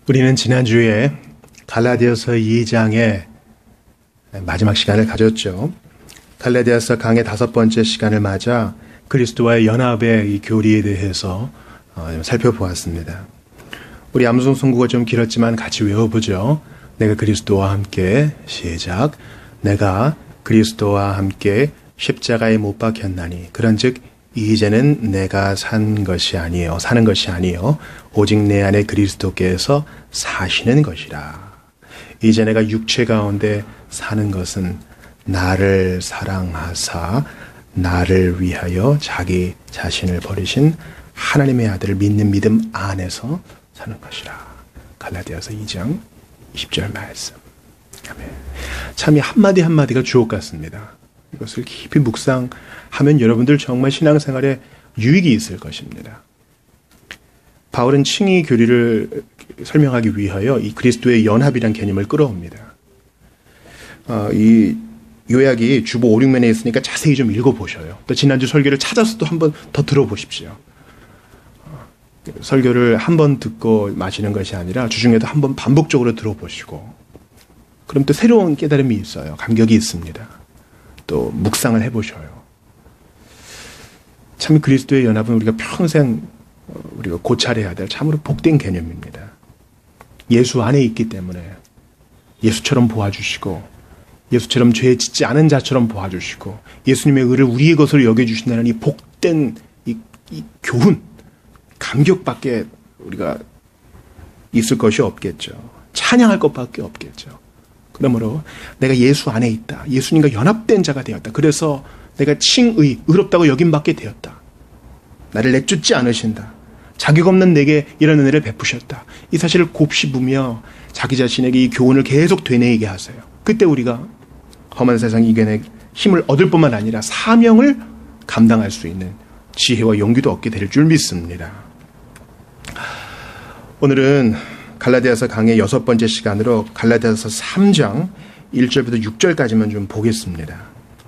우리는 지난주에 갈라디아서 2장의 마지막 시간을 가졌죠. 갈라디아서 강의 5번째 시간을 맞아 그리스도와의 연합의 이 교리에 대해서 살펴보았습니다. 우리 암송 선구가 좀 길었지만 같이 외워보죠. 내가 그리스도와 함께 시작. 내가 그리스도와 함께 십자가에 못 박혔나니 그런즉 이제는 내가 사는 것이 아니요 오직 내 안에 그리스도께서 사시는 것이라. 이제 내가 육체 가운데 사는 것은 나를 사랑하사 나를 위하여 자기 자신을 버리신 하나님의 아들을 믿는 믿음 안에서 사는 것이라. 갈라디아서 2장 20절 말씀. 아멘. 참 이 한마디 한마디가 주옥 같습니다. 이것을 깊이 묵상하면 여러분들 정말 신앙생활에 유익이 있을 것입니다. 바울은 칭의 교리를 설명하기 위하여 이 그리스도의 연합이란 개념을 끌어옵니다. 이 요약이 주보 5, 6면에 있으니까 자세히 좀 읽어보셔요. 또 지난주 설교를 찾아서 또 한 번 더 들어보십시오. 설교를 한 번 듣고 마시는 것이 아니라 주중에도 한 번 반복적으로 들어보시고 그럼 또 새로운 깨달음이 있어요. 감격이 있습니다. 또 묵상을 해보셔요. 참 그리스도의 연합은 우리가 평생 우리가 고찰해야 될 참으로 복된 개념입니다. 예수 안에 있기 때문에 예수처럼 보아주시고 예수처럼 죄 짓지 않은 자처럼 보아주시고 예수님의 의를 우리의 것으로 여겨주신다는 이 복된 이 교훈, 감격밖에 우리가 있을 것이 없겠죠. 찬양할 것밖에 없겠죠. 그러므로 내가 예수 안에 있다. 예수님과 연합된 자가 되었다. 그래서 내가 칭의, 의롭다고 여김받게 되었다. 나를 내쫓지 않으신다. 자격 없는 내게 이런 은혜를 베푸셨다. 이 사실을 곱씹으며 자기 자신에게 이 교훈을 계속 되뇌이게 하세요. 그때 우리가 험한 세상 이겨낼 힘을 얻을 뿐만 아니라 사명을 감당할 수 있는 지혜와 용기도 얻게 될 줄 믿습니다. 오늘은 갈라디아서 강의 6번째 시간으로 갈라디아서 3장 1절부터 6절까지만 좀 보겠습니다.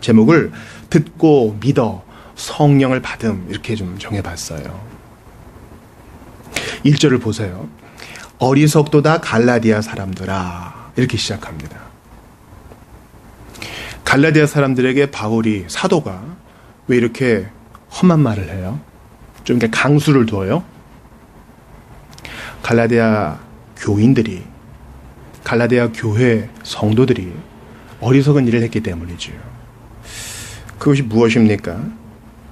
제목을 듣고 믿어 성령을 받음 이렇게 좀 정해봤어요. 1절을 보세요. 어리석도다 갈라디아 사람들아 이렇게 시작합니다. 갈라디아 사람들에게 바울이 사도가 왜 이렇게 험한 말을 해요? 좀 이렇게 강수를 둬요? 갈라디아 교인들이 갈라디아 교회 성도들이 어리석은 일을 했기 때문이죠. 그것이 무엇입니까?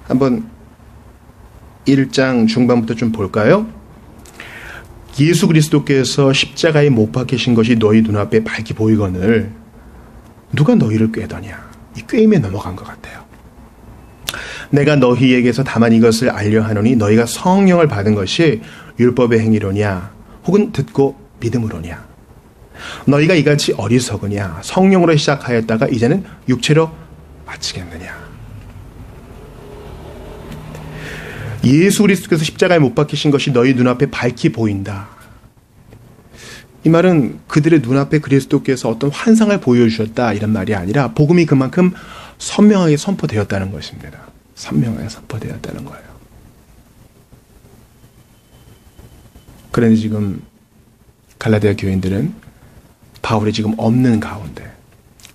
한번 1장 중반부터 좀 볼까요? 예수 그리스도께서 십자가에 못 박히신 것이 너희 눈앞에 밝히 보이거늘 누가 너희를 꾀더냐? 이 꾀임에 넘어간 것 같아요. 내가 너희에게서 다만 이것을 알려 하노니 너희가 성령을 받은 것이 율법의 행위로냐 혹은 듣고 믿음으로냐. 너희가 이같이 어리석으냐 성령으로 시작하였다가 이제는 육체로 마치겠느냐. 예수 그리스도께서 십자가에 못 박히신 것이 너희 눈앞에 밝히 보인다. 이 말은 그들의 눈앞에 그리스도께서 어떤 환상을 보여주셨다 이런 말이 아니라 복음이 그만큼 선명하게 선포되었다는 것입니다. 선명하게 선포되었다는 거예요. 그런데 지금 갈라디아 교인들은 바울이 지금 없는 가운데,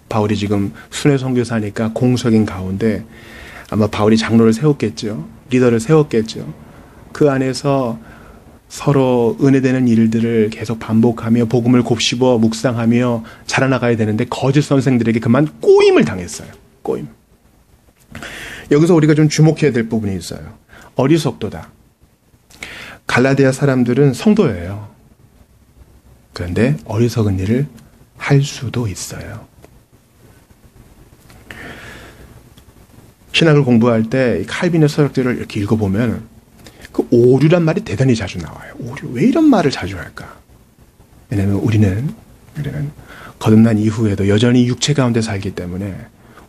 바울이 지금 순회 선교사니까 공석인 가운데 아마 바울이 장로를 세웠겠죠. 리더를 세웠겠죠. 그 안에서 서로 은혜되는 일들을 계속 반복하며 복음을 곱씹어 묵상하며 자라나가야 되는데 거짓 선생들에게 그만 꼬임을 당했어요. 꼬임. 여기서 우리가 좀 주목해야 될 부분이 있어요. 어리석도다. 갈라디아 사람들은 성도예요. 그런데 어리석은 일을 할 수도 있어요. 신학을 공부할 때 칼빈의 서적들을 이렇게 읽어보면 그 오류란 말이 대단히 자주 나와요. 오류. 왜 이런 말을 자주 할까? 왜냐하면 우리는 거듭난 이후에도 여전히 육체 가운데 살기 때문에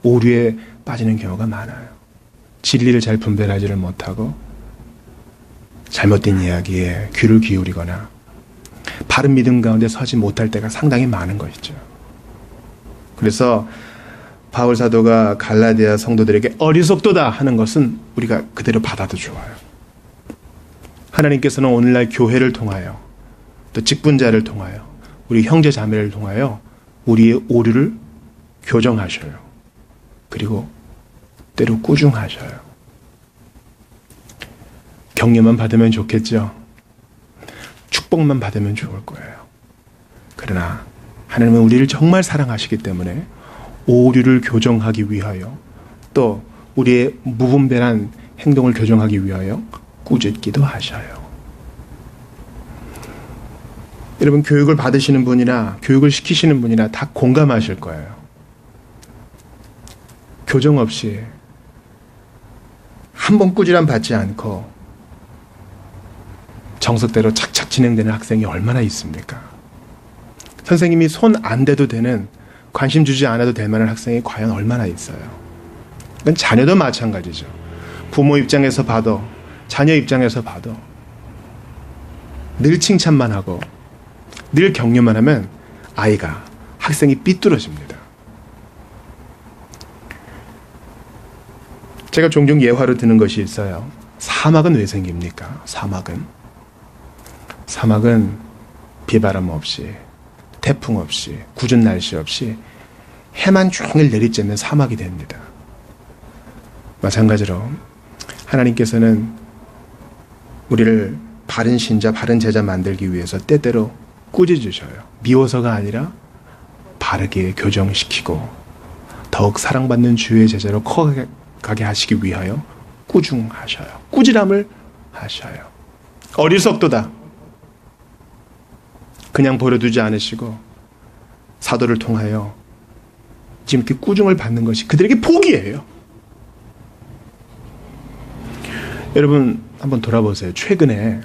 오류에 빠지는 경우가 많아요. 진리를 잘 분별하지를 못하고 잘못된 이야기에 귀를 기울이거나 바른 믿음 가운데 서지 못할 때가 상당히 많은 것이죠. 그래서 바울 사도가 갈라디아 성도들에게 어리석도다 하는 것은 우리가 그대로 받아도 좋아요. 하나님께서는 오늘날 교회를 통하여 또 직분자를 통하여, 우리 형제 자매를 통하여 우리의 오류를 교정하셔요. 그리고 때로 꾸중하셔요. 격려만 받으면 좋겠죠. 축복만 받으면 좋을 거예요. 그러나 하나님은 우리를 정말 사랑하시기 때문에 오류를 교정하기 위하여, 또 우리의 무분별한 행동을 교정하기 위하여 꾸짖기도 하셔요. 여러분, 교육을 받으시는 분이나 교육을 시키시는 분이나 다 공감하실 거예요. 교정 없이 한 번 꾸지람 받지 않고 정석대로 착착 진행되는 학생이 얼마나 있습니까? 선생님이 손 안 대도 되는, 관심 주지 않아도 될 만한 학생이 과연 얼마나 있어요? 그건 자녀도 마찬가지죠. 부모 입장에서 봐도, 자녀 입장에서 봐도 늘 칭찬만 하고 늘 격려만 하면 아이가, 학생이 삐뚤어집니다. 제가 종종 예화로 드는 것이 있어요. 사막은 왜 생깁니까? 사막은 비바람 없이, 태풍 없이, 궂은 날씨 없이 해만 종일 내리쬐면 사막이 됩니다. 마찬가지로 하나님께서는 우리를 바른 신자, 바른 제자 만들기 위해서 때때로 꾸짖으셔요. 미워서가 아니라 바르게 교정시키고 더욱 사랑받는 주의 제자로 커가게 하시기 위하여 꾸중하셔요. 꾸지람을 하셔요. 어리석도다. 그냥 버려두지 않으시고 사도를 통하여 지금 이렇게 꾸중을 받는 것이 그들에게 복이에요. 여러분 한번 돌아보세요. 최근에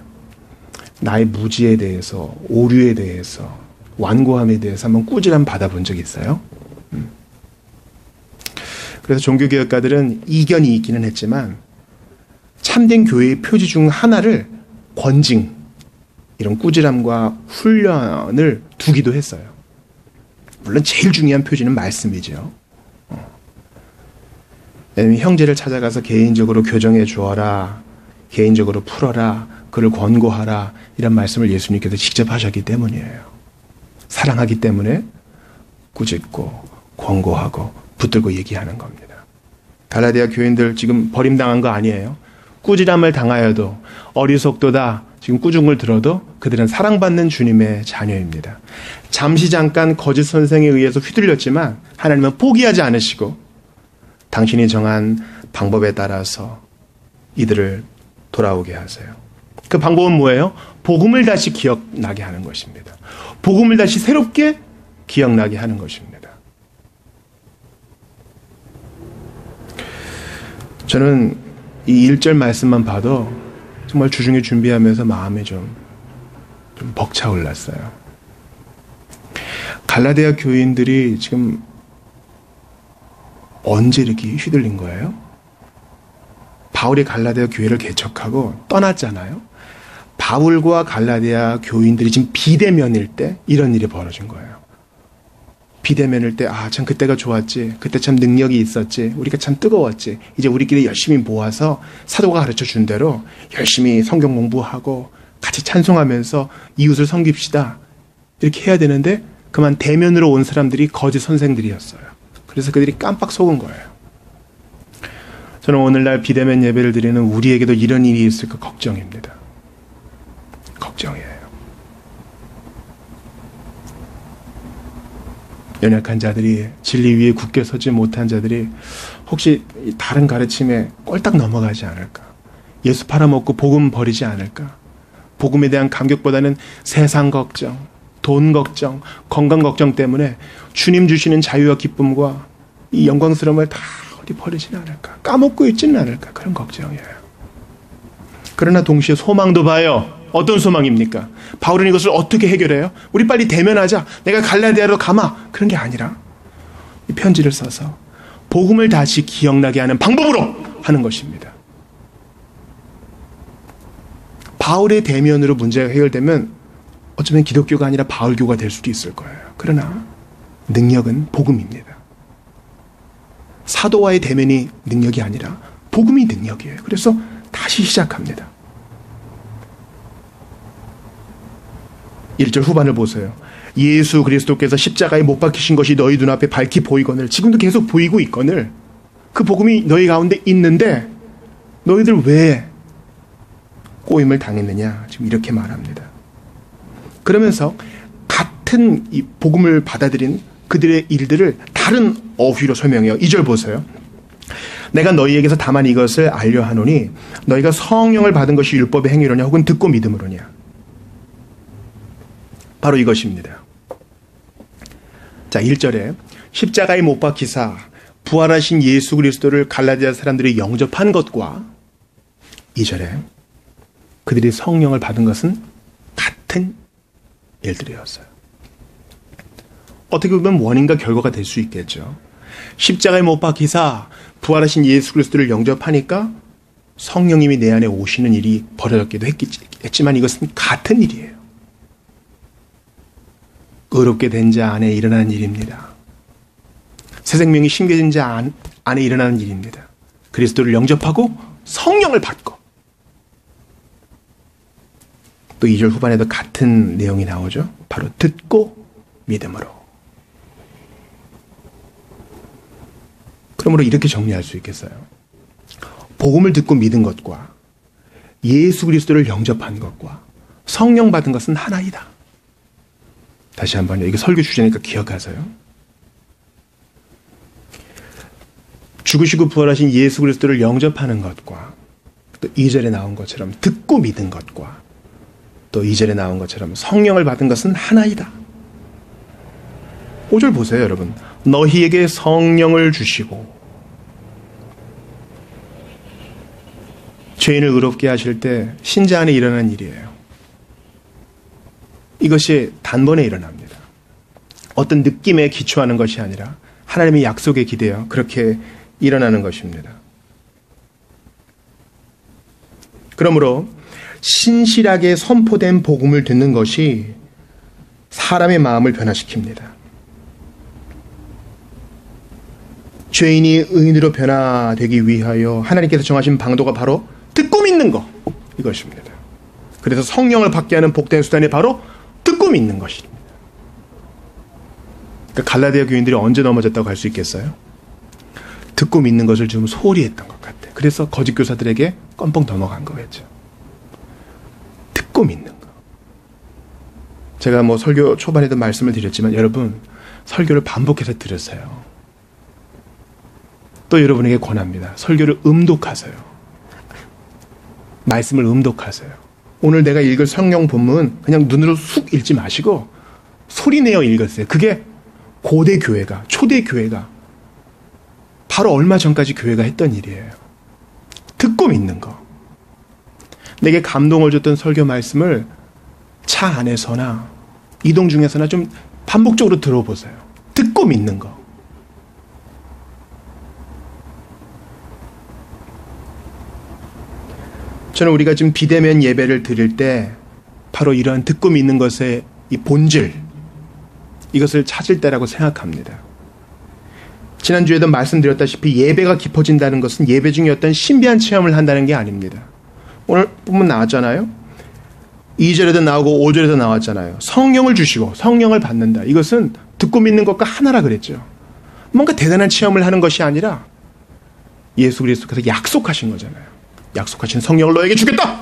나의 무지에 대해서, 오류에 대해서, 완고함에 대해서 한번 꾸지람 받아본 적 있어요? 그래서 종교개혁가들은 이견이 있기는 했지만 참된 교회의 표지 중 하나를 권징, 이런 꾸지람과 훈련을 두기도 했어요. 물론 제일 중요한 표지는 말씀이죠. 왜냐하면 형제를 찾아가서 개인적으로 교정해 주어라, 개인적으로 풀어라, 그를 권고하라, 이런 말씀을 예수님께서 직접 하셨기 때문이에요. 사랑하기 때문에 꾸짖고 권고하고 붙들고 얘기하는 겁니다. 갈라디아 교인들 지금 버림당한 거 아니에요. 꾸지람을 당하여도 어리석도다, 지금 꾸중을 들어도 그들은 사랑받는 주님의 자녀입니다. 잠시 잠깐 거짓 선생에 의해서 휘둘렸지만 하나님은 포기하지 않으시고 당신이 정한 방법에 따라서 이들을 돌아오게 하세요. 그 방법은 뭐예요? 복음을 다시 기억나게 하는 것입니다. 복음을 다시 새롭게 기억나게 하는 것입니다. 저는 이 1절 말씀만 봐도 정말 주중에 준비하면서 마음에 좀 벅차올랐어요. 갈라디아 교인들이 지금 언제 이렇게 휘둘린 거예요? 바울이 갈라디아 교회를 개척하고 떠났잖아요. 바울과 갈라디아 교인들이 지금 비대면일 때 이런 일이 벌어진 거예요. 비대면일 때, 참 그때가 좋았지, 그때 참 능력이 있었지, 우리가 참 뜨거웠지, 이제 우리끼리 열심히 모아서 사도가 가르쳐 준 대로 열심히 성경 공부하고 같이 찬송하면서 이웃을 섬깁시다, 이렇게 해야 되는데 그만 대면으로 온 사람들이 거짓 선생들이었어요. 그래서 그들이 깜빡 속은 거예요. 저는 오늘날 비대면 예배를 드리는 우리에게도 이런 일이 있을까 걱정입니다. 걱정이에요. 연약한 자들이, 진리 위에 굳게 서지 못한 자들이 혹시 다른 가르침에 꼴딱 넘어가지 않을까? 예수 팔아먹고 복음 버리지 않을까? 복음에 대한 감격보다는 세상 걱정, 돈 걱정, 건강 걱정 때문에 주님 주시는 자유와 기쁨과 이 영광스러움을 다 어디 버리지는 않을까? 까먹고 있지는 않을까? 그런 걱정이에요. 그러나 동시에 소망도 봐요. 어떤 소망입니까? 바울은 이것을 어떻게 해결해요? 우리 빨리 대면하자, 내가 갈라디아로 가마, 그런 게 아니라 이 편지를 써서 복음을 다시 기억나게 하는 방법으로 하는 것입니다. 바울의 대면으로 문제가 해결되면 어쩌면 기독교가 아니라 바울교가 될 수도 있을 거예요. 그러나 능력은 복음입니다. 사도와의 대면이 능력이 아니라 복음이 능력이에요. 그래서 다시 시작합니다. 1절 후반을 보세요. 예수 그리스도께서 십자가에 못 박히신 것이 너희 눈앞에 밝히 보이거늘, 지금도 계속 보이고 있거늘, 그 복음이 너희 가운데 있는데 너희들 왜 꼬임을 당했느냐, 지금 이렇게 말합니다. 그러면서 같은 이 복음을 받아들인 그들의 일들을 다른 어휘로 설명해요. 2절 보세요. 내가 너희에게서 다만 이것을 알려 하노니 너희가 성령을 받은 것이 율법의 행위로냐 혹은 듣고 믿음으로냐. 바로 이것입니다. 자, 1절에 십자가에 못 박히사 부활하신 예수 그리스도를 갈라디아 사람들이 영접한 것과 2절에 그들이 성령을 받은 것은 같은 일들이었어요. 어떻게 보면 원인과 결과가 될 수 있겠죠. 십자가에 못 박히사 부활하신 예수 그리스도를 영접하니까 성령님이 내 안에 오시는 일이 벌어졌기도 했지만 이것은 같은 일이에요. 의롭게 된 자 안에 일어나는 일입니다. 새 생명이 심겨진 자 안에 일어나는 일입니다. 그리스도를 영접하고 성령을 받고, 또 2절 후반에도 같은 내용이 나오죠. 바로 듣고 믿음으로. 그러므로 이렇게 정리할 수 있겠어요. 복음을 듣고 믿은 것과 예수 그리스도를 영접한 것과 성령 받은 것은 하나이다. 다시 한번요. 이게 설교 주제니까 기억하세요. 죽으시고 부활하신 예수 그리스도를 영접하는 것과 또 2절에 나온 것처럼 듣고 믿은 것과 또 2절에 나온 것처럼 성령을 받은 것은 하나이다. 5절 보세요, 여러분. 너희에게 성령을 주시고, 죄인을 의롭게 하실 때 신자 안에 일어나는 일이에요. 이것이 단번에 일어납니다. 어떤 느낌에 기초하는 것이 아니라 하나님의 약속에 기대어 그렇게 일어나는 것입니다. 그러므로 신실하게 선포된 복음을 듣는 것이 사람의 마음을 변화시킵니다. 죄인이 의인으로 변화되기 위하여 하나님께서 정하신 방도가 바로 듣고 믿는 것, 이것입니다. 그래서 성령을 받게 하는 복된 수단이 바로 듣고 믿는 것입니다. 그러니까 갈라디아 교인들이 언제 넘어졌다고 할 수 있겠어요? 듣고 믿는 것을 좀 소홀히 했던 것 같아요. 그래서 거짓 교사들에게 껌뻑 넘어간 거겠죠. 듣고 믿는 거. 제가 설교 초반에도 말씀을 드렸지만 여러분, 설교를 반복해서 들으세요. 또 여러분에게 권합니다. 설교를 음독하세요. 말씀을 음독하세요. 오늘 내가 읽을 성경 본문 그냥 눈으로 쑥 읽지 마시고 소리내어 읽으세요. 그게 고대 교회가, 초대 교회가 바로 얼마 전까지 교회가 했던 일이에요. 듣고 믿는 거. 내게 감동을 줬던 설교 말씀을 차 안에서나 이동 중에서나 좀 반복적으로 들어보세요. 듣고 믿는 거. 저는 우리가 지금 비대면 예배를 드릴 때 바로 이러한 듣고 믿는 것의 이 본질, 이것을 찾을 때라고 생각합니다. 지난주에도 말씀드렸다시피 예배가 깊어진다는 것은 예배 중에 어떤 신비한 체험을 한다는 게 아닙니다. 오늘 본문 나왔잖아요. 2절에도 나오고 5절에도 나왔잖아요. 성령을 주시고 성령을 받는다. 이것은 듣고 믿는 것과 하나라 그랬죠. 뭔가 대단한 체험을 하는 것이 아니라 예수 그리스도께서 약속하신 거잖아요. 약속하신 성령을 너에게 주겠다.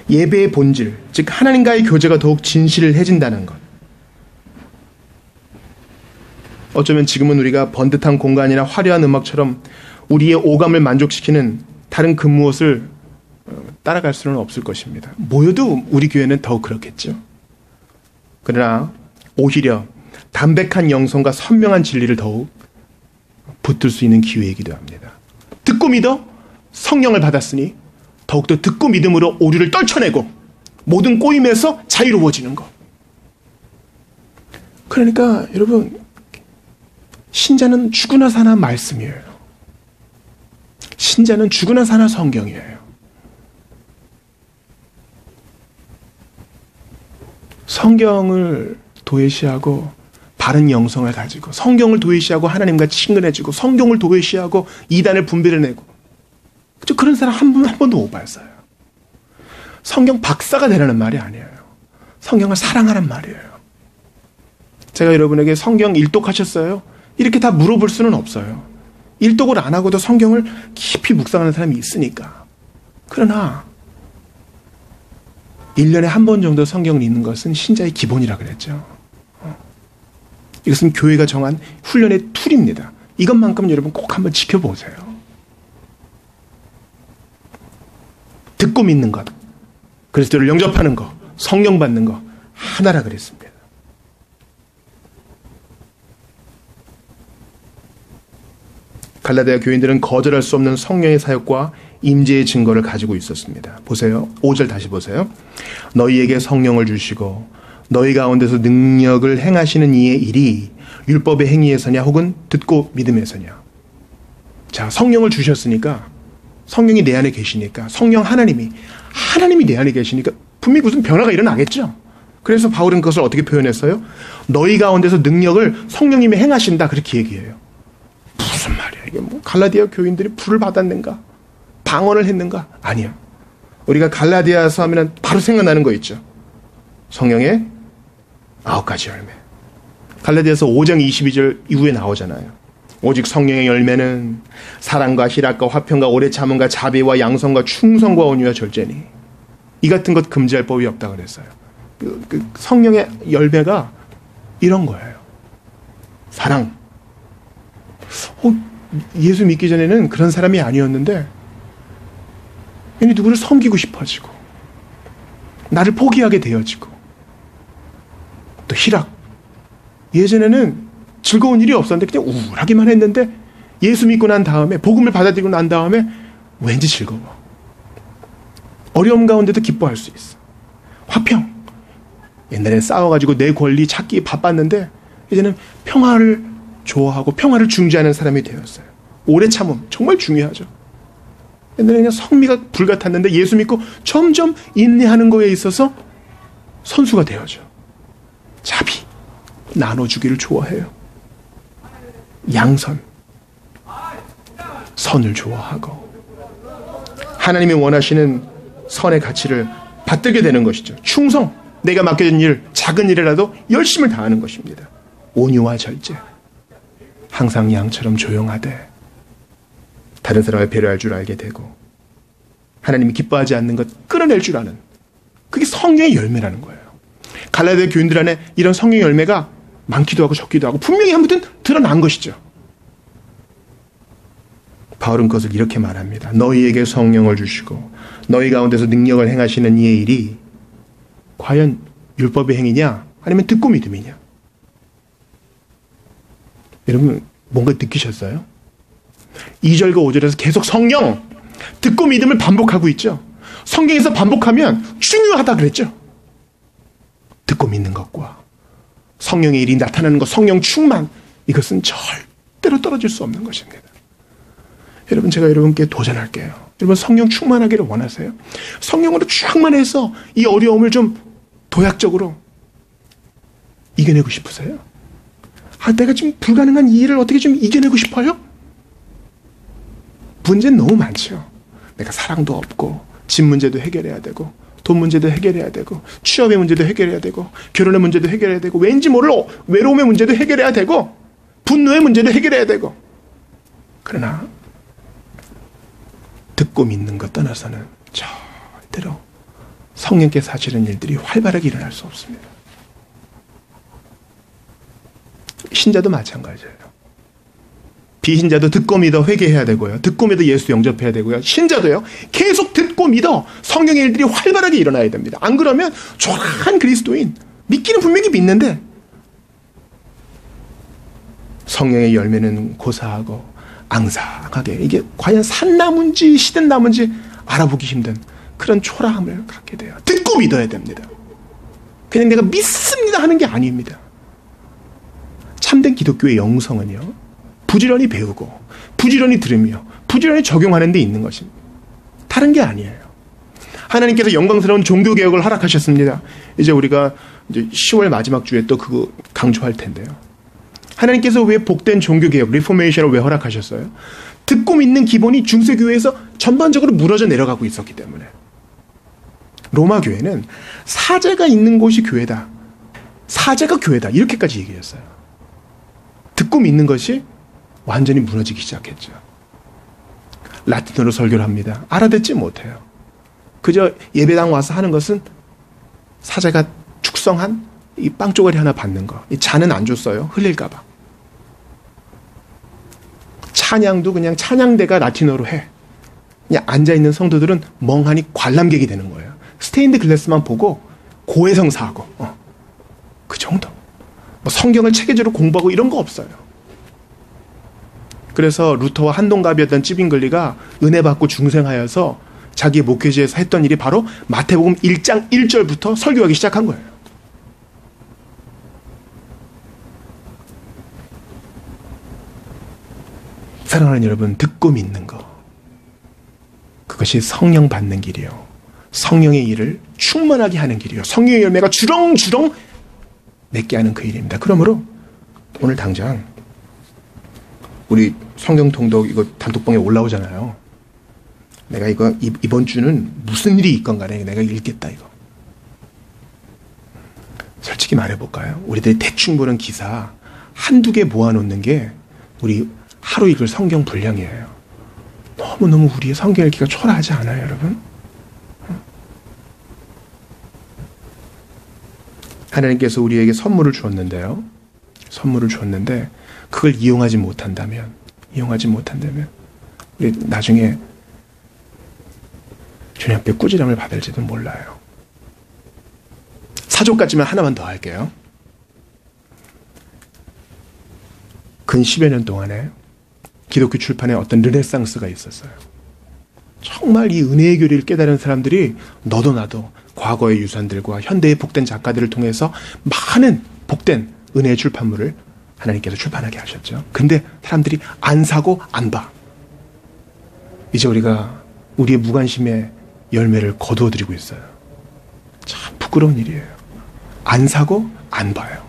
예배의 본질, 즉 하나님과의 교제가 더욱 진실해진다는 것. 어쩌면 지금은 우리가 번듯한 공간이나 화려한 음악처럼 우리의 오감을 만족시키는 다른 그 무엇을 따라갈 수는 없을 것입니다. 모여도 우리 교회는 더욱 그렇겠죠. 그러나 오히려 담백한 영성과 선명한 진리를 더욱 붙들 수 있는 기회이기도 합니다. 듣고 믿어 성령을 받았으니 더욱더 듣고 믿음으로 오류를 떨쳐내고 모든 꼬임에서 자유로워지는 것. 그러니까 여러분, 신자는 죽으나 사나 말씀이에요. 신자는 죽으나 사나 성경이에요. 성경을 도외시하고 바른 영성을 가지고, 성경을 도외시하고 하나님과 친근해지고, 성경을 도외시하고 이단을 분별해내고, 그런 사람 한 번도 못 봤어요. 성경 박사가 되라는 말이 아니에요. 성경을 사랑하란 말이에요. 제가 여러분에게 성경 일독하셨어요? 이렇게 다 물어볼 수는 없어요. 일독을 안 하고도 성경을 깊이 묵상하는 사람이 있으니까. 그러나 1년에 한 번 정도 성경을 읽는 것은 신자의 기본이라 그랬죠. 이것은 교회가 정한 훈련의 툴입니다. 이것만큼 여러분 꼭 한번 지켜보세요. 듣고 믿는 것, 그리스도를 영접하는 것, 성령 받는 것 하나라 그랬습니다. 갈라디아 교인들은 거절할 수 없는 성령의 사역과 임재의 증거를 가지고 있었습니다. 보세요. 5절 다시 보세요. 너희에게 성령을 주시고 너희 가운데서 능력을 행하시는 이의 일이 율법의 행위에서냐 혹은 듣고 믿음에서냐. 자, 성령을 주셨으니까, 성령이 내 안에 계시니까, 성령 하나님이 내 안에 계시니까 분명히 무슨 변화가 일어나겠죠. 그래서 바울은 그것을 어떻게 표현했어요? 너희 가운데서 능력을 성령님이 행하신다, 그렇게 얘기해요. 무슨 말이야 이게? 뭐 갈라디아 교인들이 불을 받았는가? 방언을 했는가? 아니야. 우리가 갈라디아서 하면 바로 생각나는 거 있죠. 성령의 9가지 열매. 갈라디아서 5장 22절 이후에 나오잖아요. 오직 성령의 열매는 사랑과 희락과 화평과 오래 참음과 자비와 양성과 충성과 온유와 절제니 이 같은 것 금지할 법이 없다 그랬어요. 그 성령의 열매가 이런 거예요. 사랑. 예수 믿기 전에는 그런 사람이 아니었는데 괜히 누구를 섬기고 싶어지고 나를 포기하게 되어지고 또 희락. 예전에는 즐거운 일이 없었는데 그냥 우울하기만 했는데 예수 믿고 난 다음에 복음을 받아들이고 난 다음에 왠지 즐거워. 어려움 가운데도 기뻐할 수 있어. 화평. 옛날에 싸워가지고 내 권리 찾기 바빴는데 이제는 평화를 좋아하고 평화를 중시하는 사람이 되었어요. 오래 참음 정말 중요하죠. 옛날에 그냥 성미가 불같았는데 예수 믿고 점점 인내하는 거에 있어서 선수가 되어져. 자비, 나눠주기를 좋아해요. 양선, 선을 좋아하고 하나님이 원하시는 선의 가치를 받들게 되는 것이죠. 충성, 내가 맡겨진 일, 작은 일이라도 열심을 다하는 것입니다. 온유와 절제, 항상 양처럼 조용하되 다른 사람을 배려할 줄 알게 되고 하나님이 기뻐하지 않는 것 끌어낼 줄 아는, 그게 성령의 열매라는 거예요. 갈라디아 교인들 안에 이런 성령의 열매가 많기도 하고 적기도 하고 분명히 아무튼 드러난 것이죠. 바울은 그것을 이렇게 말합니다. 너희에게 성령을 주시고 너희 가운데서 능력을 행하시는 이의 일이 과연 율법의 행위냐 아니면 듣고 믿음이냐. 여러분 뭔가 느끼셨어요? 2절과 5절에서 계속 성령, 듣고 믿음을 반복하고 있죠. 성경에서 반복하면 중요하다 그랬죠. 듣고 믿는 것과 성령의 일이 나타나는 것, 성령 충만, 이것은 절대로 떨어질 수 없는 것입니다. 여러분, 제가 여러분께 도전할게요. 여러분 성령 충만하기를 원하세요? 성령으로 충만해서 이 어려움을 좀 도약적으로 이겨내고 싶으세요? 내가 지금 불가능한 이 일을 어떻게 좀 이겨내고 싶어요? 문제는 너무 많죠. 내가 사랑도 없고 집 문제도 해결해야 되고 돈 문제도 해결해야 되고 취업의 문제도 해결해야 되고 결혼의 문제도 해결해야 되고 왠지 모를 외로움의 문제도 해결해야 되고 분노의 문제도 해결해야 되고. 그러나 듣고 믿는 것 떠나서는 절대로 성령께서 하시는 일들이 활발하게 일어날 수 없습니다. 신자도 마찬가지예요. 비신자도 듣고 믿어 회개해야 되고요. 듣고 믿어 예수 영접해야 되고요. 신자도요. 계속 듣고 믿어 성령의 일들이 활발하게 일어나야 됩니다. 안 그러면 초라한 그리스도인, 믿기는 분명히 믿는데 성령의 열매는 고사하고 앙상하게, 이게 과연 산나무인지 시든 나무인지 알아보기 힘든 그런 초라함을 갖게 돼요. 듣고 믿어야 됩니다. 그냥 내가 믿습니다 하는 게 아닙니다. 참된 기독교의 영성은요, 부지런히 배우고 부지런히 들으며 부지런히 적용하는 데 있는 것입니다. 다른 게 아니에요. 하나님께서 영광스러운 종교개혁을 허락하셨습니다. 이제 우리가 이제 10월 마지막 주에 또 그거 강조할 텐데요. 하나님께서 왜 복된 종교개혁, 리포메이션을 왜 허락하셨어요? 듣고 믿는 기본이 중세교회에서 전반적으로 무너져 내려가고 있었기 때문에. 로마 교회는 사제가 있는 곳이 교회다. 사제가 교회다. 이렇게까지 얘기했어요. 듣고 믿는 것이 완전히 무너지기 시작했죠. 라틴어로 설교를 합니다. 알아듣지 못해요. 그저 예배당 와서 하는 것은 사제가 축성한 이 빵조가리 하나 받는 거. 이 잔은 안 줬어요. 흘릴까봐. 찬양도 그냥 찬양대가 라틴어로 해. 그냥 앉아있는 성도들은 멍하니 관람객이 되는 거예요. 스테인드 글래스만 보고 고해성사하고 그 정도. 뭐 성경을 체계적으로 공부하고 이런 거 없어요. 그래서 루터와 한동갑이었던 찌빙글리가 은혜 받고 중생하여서 자기 목회지에서 했던 일이 바로 마태복음 1장 1절부터 설교하기 시작한 거예요. 사랑하는 여러분, 듣고 믿는 거, 그것이 성령 받는 길이요, 성령의 일을 충만하게 하는 길이요, 성령의 열매가 주렁주렁 맺게 하는 그 일입니다. 그러므로 오늘 당장 우리 성경 통독 이거 단톡방에 올라오잖아요. 내가 이거 이번 주는 무슨 일이 있건 간에 내가 읽겠다 이거. 솔직히 말해볼까요? 우리들이 대충 보는 기사 한두 개 모아놓는 게 우리 하루 읽을 성경 분량이에요. 너무너무 우리의 성경 읽기가 초라하지 않아요, 여러분? 하나님께서 우리에게 선물을 주었는데요. 선물을 주었는데 그걸 이용하지 못한다면 우리 나중에 주님 앞에 꾸지람을 받을지도 몰라요. 사족까지만 하나만 더 할게요. 근 10여 년 동안에 기독교 출판에 어떤 르네상스가 있었어요. 정말 이 은혜의 교리를 깨달은 사람들이 너도 나도 과거의 유산들과 현대의 복된 작가들을 통해서 많은 복된 은혜의 출판물을 하나님께서 출판하게 하셨죠. 근데 사람들이 안 사고 안 봐. 이제 우리가 우리의 무관심의 열매를 거두어드리고 있어요. 참 부끄러운 일이에요. 안 사고 안 봐요.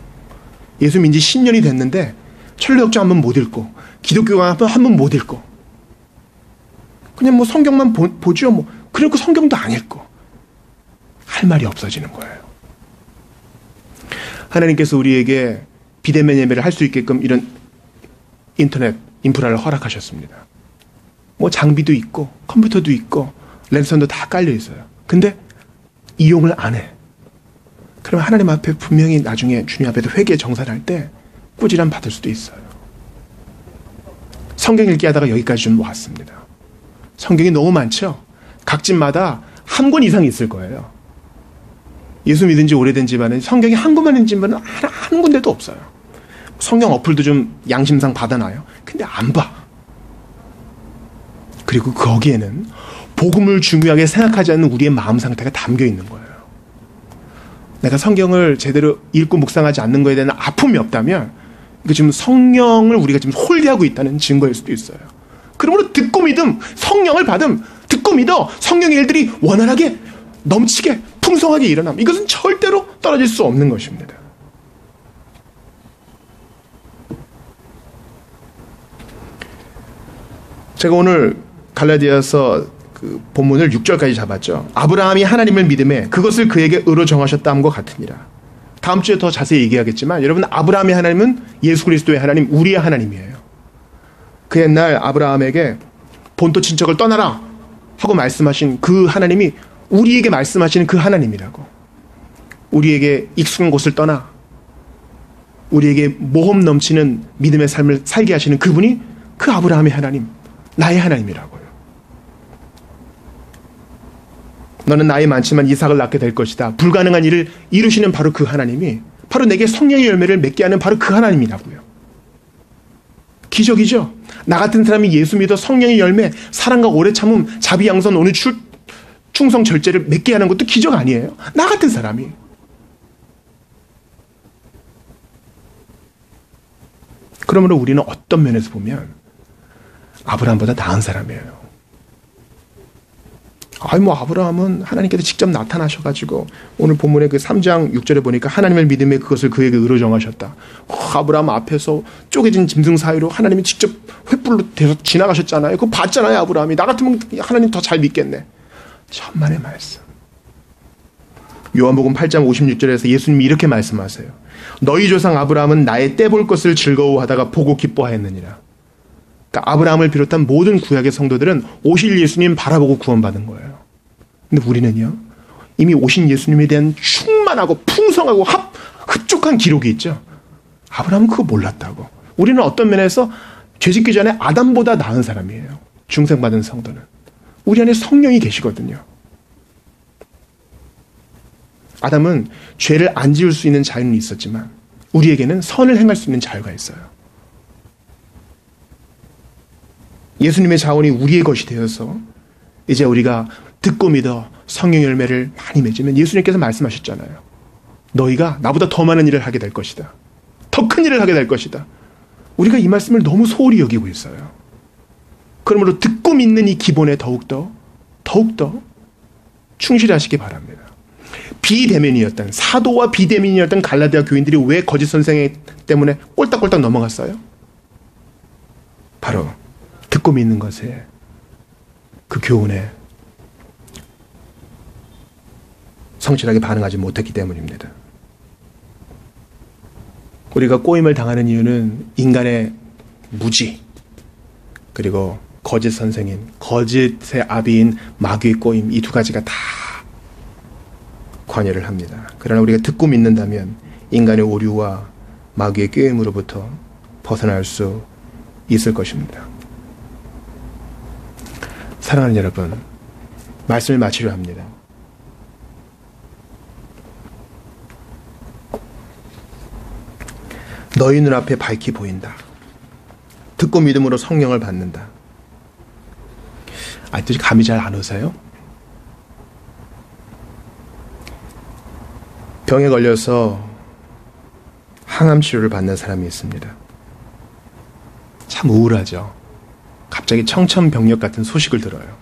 예수 민지 10년이 됐는데 철로역정 한 번 못 읽고 기독교가 한 번 못 읽고 그냥 뭐 성경만 보죠. 뭐 그리고 성경도 안 읽고 할 말이 없어지는 거예요. 하나님께서 우리에게 비대면 예배를 할 수 있게끔 이런 인터넷 인프라를 허락하셨습니다. 뭐 장비도 있고 컴퓨터도 있고 랜선도 다 깔려 있어요. 근데 이용을 안 해. 그러면 하나님 앞에 분명히 나중에 주님 앞에서 회개 정산할 때 꾸지람 받을 수도 있어요. 성경 읽기 하다가 여기까지 좀 왔습니다. 성경이 너무 많죠? 각 집마다 한 권 이상 있을 거예요. 예수 믿은 지 오래된 집안은 성경이 한 권만 있는 집안은 한 군데도 없어요. 성경 어플도 좀 양심상 받아놔요. 근데 안 봐. 그리고 거기에는 복음을 중요하게 생각하지 않는 우리의 마음 상태가 담겨 있는 거예요. 내가 성경을 제대로 읽고 묵상하지 않는 거에 대한 아픔이 없다면 이거 지금 성령을 우리가 지금 홀대하고 있다는 증거일 수도 있어요. 그러므로 듣고 믿음, 성령을 받음, 듣고 믿어 성령의 일들이 원활하게 넘치게 풍성하게 일어남. 이것은 절대로 떨어질 수 없는 것입니다. 제가 오늘 갈라디아서 그 본문을 6절까지 잡았죠. 아브라함이 하나님을 믿음에 그것을 그에게 의로 정하셨다 함과 같으니라. 다음 주에 더 자세히 얘기하겠지만 여러분, 아브라함의 하나님은 예수 그리스도의 하나님, 우리의 하나님이에요. 그 옛날 아브라함에게 본토 친척을 떠나라 하고 말씀하신 그 하나님이 우리에게 말씀하시는 그 하나님이라고. 우리에게 익숙한 곳을 떠나 우리에게 모험 넘치는 믿음의 삶을 살게 하시는 그분이 그 아브라함의 하나님, 나의 하나님이라고요. 너는 나이 많지만 이삭을 낳게 될 것이다. 불가능한 일을 이루시는 바로 그 하나님이 바로 내게 성령의 열매를 맺게 하는 바로 그 하나님이라고요. 기적이죠. 나 같은 사람이 예수 믿어 성령의 열매, 사랑과 오래 참음, 자비, 양선, 온유, 충성, 절제를 맺게 하는 것도 기적 아니에요? 나 같은 사람이. 그러므로 우리는 어떤 면에서 보면 아브라함보다 나은 사람이에요. 아브라함은 하나님께서 직접 나타나셔가지고 오늘 본문의 그 3장 6절에 보니까 하나님을 믿음에 그것을 그에게 의로 정하셨다. 아브라함 앞에서 쪼개진 짐승 사이로 하나님이 직접 횃불로 대서 지나가셨잖아요. 그거 봤잖아요, 아브라함이. 나 같으면 하나님 더 잘 믿겠네. 천만의 말씀. 요한복음 8장 56절에서 예수님이 이렇게 말씀하세요. 너희 조상 아브라함은 나의 떼볼 것을 즐거워하다가 보고 기뻐하였느니라. 그러니까 아브라함을 비롯한 모든 구약의 성도들은 오실 예수님 바라보고 구원받은 거예요. 근데 우리는요, 이미 오신 예수님에 대한 충만하고 풍성하고 흡족한 기록이 있죠. 아브라함은 그거 몰랐다고. 우리는 어떤 면에서 죄짓기 전에 아담보다 나은 사람이에요. 중생받은 성도는. 우리 안에 성령이 계시거든요. 아담은 죄를 안 지을 수 있는 자유는 있었지만 우리에게는 선을 행할 수 있는 자유가 있어요. 예수님의 자원이 우리의 것이 되어서 이제 우리가 듣고 믿어 성령의 열매를 많이 맺으면 예수님께서 말씀하셨잖아요. 너희가 나보다 더 많은 일을 하게 될 것이다. 더 큰 일을 하게 될 것이다. 우리가 이 말씀을 너무 소홀히 여기고 있어요. 그러므로 듣고 믿는 이 기본에 더욱더 충실하시기 바랍니다. 비대면이었던, 사도와 비대면이었던 갈라디아 교인들이 왜 거짓 선생 때문에 꼴딱꼴딱 넘어갔어요? 바로 듣고 믿는 것에, 그 교훈에 성실하게 반응하지 못했기 때문입니다. 우리가 꼬임을 당하는 이유는 인간의 무지, 그리고 거짓 선생인, 거짓의 아비인 마귀의 꼬임, 이 두 가지가 다 관여를 합니다. 그러나 우리가 듣고 믿는다면 인간의 오류와 마귀의 꾀임으로부터 벗어날 수 있을 것입니다. 사랑하는 여러분, 말씀을 마치려 합니다. 너희 눈앞에 밝히 보인다. 듣고 믿음으로 성령을 받는다. 아직도 감이 잘 안 오세요? 병에 걸려서 항암 치료를 받는 사람이 있습니다. 참 우울하죠. 갑자기 청천벽력 같은 소식을 들어요.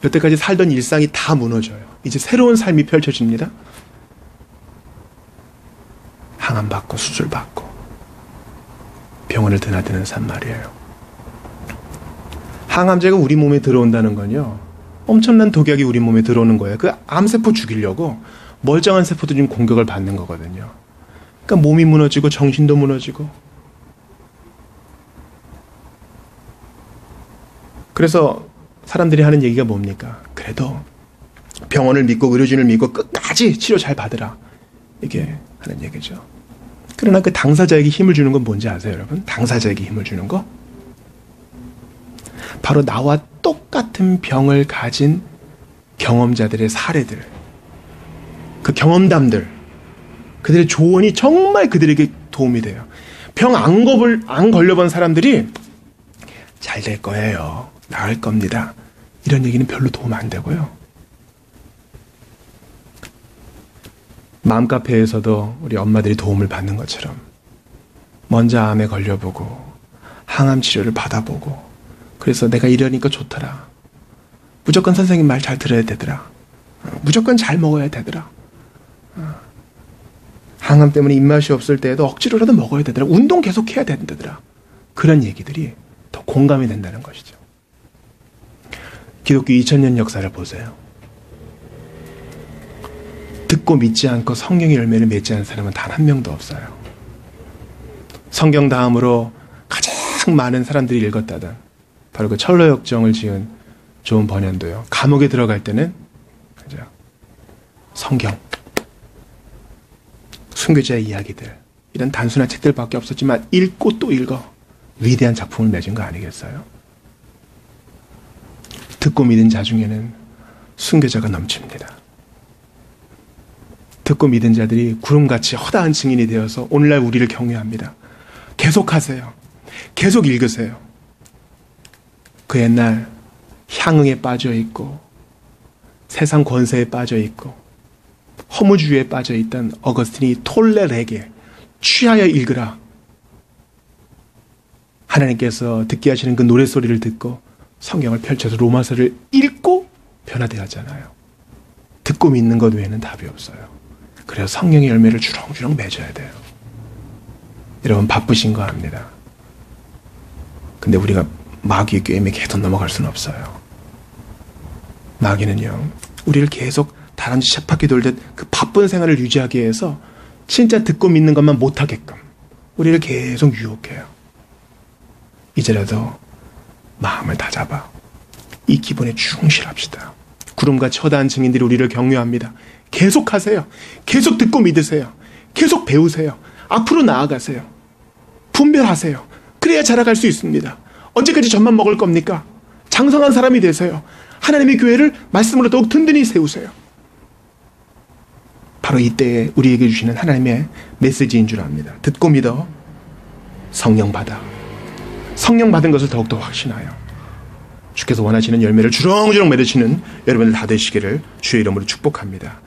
여태까지 살던 일상이 다 무너져요. 이제 새로운 삶이 펼쳐집니다. 항암받고 수술받고 병원을 드나드는 삶 말이에요. 항암제가 우리 몸에 들어온다는 건요, 엄청난 독약이 우리 몸에 들어오는 거예요. 그 암세포 죽이려고 멀쩡한 세포도 지금 공격을 받는 거거든요. 그러니까 몸이 무너지고 정신도 무너지고. 그래서 사람들이 하는 얘기가 뭡니까? 그래도 병원을 믿고 의료진을 믿고 끝까지 치료 잘 받으라, 이게 하는 얘기죠. 그러나 그 당사자에게 힘을 주는 건 뭔지 아세요, 여러분? 당사자에게 힘을 주는 거? 바로 나와 똑같은 병을 가진 경험자들의 사례들, 그 경험담들, 그들의 조언이 정말 그들에게 도움이 돼요. 병 안 걸려본 사람들이 잘 될 거예요, 나을 겁니다, 이런 얘기는 별로 도움 안 되고요. 맘카페에서도 우리 엄마들이 도움을 받는 것처럼 먼저 암에 걸려보고 항암 치료를 받아보고, 그래서 내가 이러니까 좋더라, 무조건 선생님 말 잘 들어야 되더라, 무조건 잘 먹어야 되더라, 항암 때문에 입맛이 없을 때에도 억지로라도 먹어야 되더라, 운동 계속 해야 된다더라, 그런 얘기들이 더 공감이 된다는 것이죠. 기독교 2000년 역사를 보세요. 듣고 믿지 않고 성령의 열매를 맺지 않은 사람은 단 한 명도 없어요. 성경 다음으로 가장 많은 사람들이 읽었다던 바로 그 철로역정을 지은 존 버년도요, 감옥에 들어갈 때는 그죠, 성경, 순교자의 이야기들, 이런 단순한 책들밖에 없었지만 읽고 또 읽어 위대한 작품을 맺은 거 아니겠어요? 듣고 믿은 자 중에는 순교자가 넘칩니다. 듣고 믿은 자들이 구름같이 허다한 증인이 되어서 오늘날 우리를 격려합니다. 계속하세요. 계속 읽으세요. 그 옛날 향응에 빠져있고 세상 권세에 빠져있고 허무주의에 빠져있던 어거스틴이 톨레르에게 취하여 읽으라, 하나님께서 듣게 하시는 그 노랫소리를 듣고 성경을 펼쳐서 로마서를 읽고 변화되었잖아요. 듣고 믿는 것 외에는 답이 없어요. 그래서 성령의 열매를 주렁주렁 맺어야 돼요. 여러분 바쁘신 거 압니다. 근데 우리가 마귀의 꾀임에 계속 넘어갈 수는 없어요. 마귀는요, 우리를 계속 다람쥐 쳇바퀴 돌듯 그 바쁜 생활을 유지하기 위해서 진짜 듣고 믿는 것만 못하게끔 우리를 계속 유혹해요. 이제라도 마음을 다잡아 이 기본에 충실합시다. 구름같이 허다한 증인들이 우리를 격려합니다. 계속하세요. 계속 듣고 믿으세요. 계속 배우세요. 앞으로 나아가세요. 분별하세요. 그래야 자라갈 수 있습니다. 언제까지 젖만 먹을 겁니까? 장성한 사람이 되세요. 하나님의 교회를 말씀으로 더욱 든든히 세우세요. 바로 이때에 우리에게 주시는 하나님의 메시지인 줄 압니다. 듣고 믿어. 성령 받아. 성령 받은 것을 더욱더 확신하여 주께서 원하시는 열매를 주렁주렁 맺으시는 여러분들 다 되시기를 주의 이름으로 축복합니다.